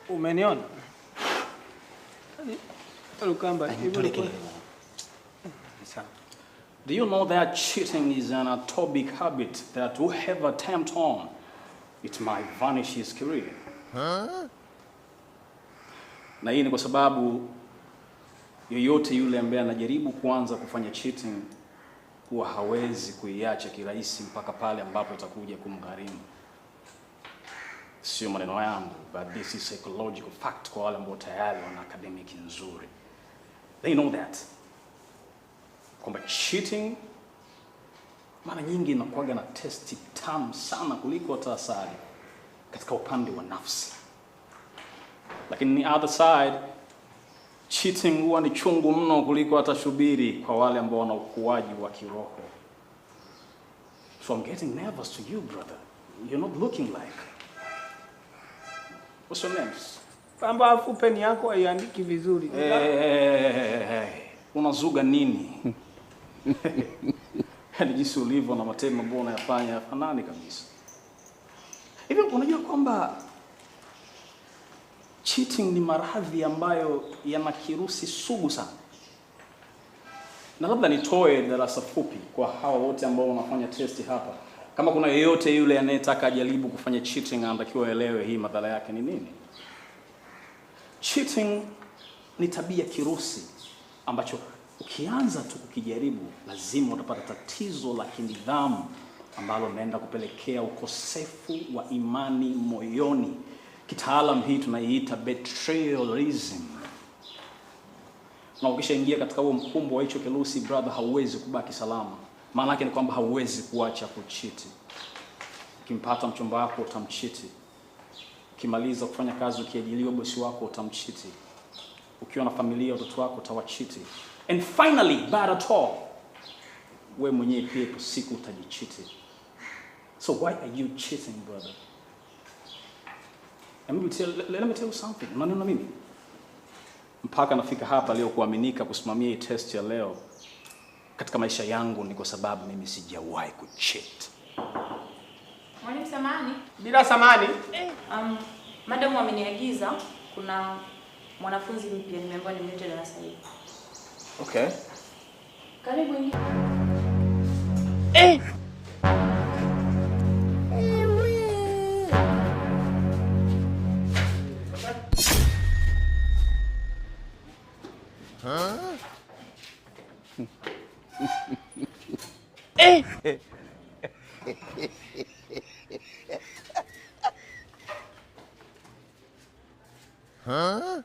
Umeniona? Lukamba, do you know that cheating is an atopic habit that whoever attempt on, it might vanish his career? Huh? Na hii ni kwa sababu yoyote yule ambaye anajaribu kuanza kufanya cheating huwa hawezi kuiacha kirahisi mpaka pale ambapo itakuja kumgharimu. Sio maneno yangu, but this is psychological fact kwa wale ambao tayari wana academic nzuri. They know that. Kwamba cheating mara nyingi inakuwa na testi tamu sana kuliko hata asali katika upande wa nafsi. Lakini ni other side, cheating huwa ni chungu mno kuliko hata shubiri kwa wale ambao wana ukuaji wa kiroho. So I'm getting nervous to you, brother. You're not looking like. What's your name? Pamba afu peni yako haiandiki vizuri. Unazuga nini? Yaani jinsi ulivyo na matendo ambayo unayafanya fanani kabisa. Hivi unajua kwamba cheating ni maradhi ambayo yana kirusi sugu sana. Na labda nitoe darasa fupi kwa hawa wote ambao wanafanya testi hapa. Kama kuna yeyote yule anayetaka ajaribu kufanya cheating anatakiwa aelewe hii madhara yake ni nini. Cheating ni tabia kirusi ambacho ukianza tu kukijaribu lazima utapata tatizo la kinidhamu ambalo linaenda kupelekea ukosefu wa imani moyoni. Kitaalam hii tunaiita betrayalism. Na ukishaingia katika huo mkumbo wa hicho kirusi, brother, hauwezi kubaki salama. Maana yake ni kwamba hauwezi kuacha kuchiti. Ukimpata mchumba wako utamchiti. Ukimaliza kufanya kazi ukiajiliwa bosi wako utamchiti. Ukiwa na familia watoto wako utawachiti. And finally, bad at all, wewe mwenyewe pia kwa siku utajichiti. So why are you cheating, brother? Let me tell you something. Unaniona mimi? Mpaka nafika hapa leo kuaminika kusimamia hii test ya leo katika maisha yangu ni kwa sababu mimi sijawahi kucheat. Mwalimu samani? Bila samani? Madam ameniagiza kuna mwanafunzi mpya nimeambiwa nimlete darasa hili. Okay. Karibu ingia. Huh? Huh?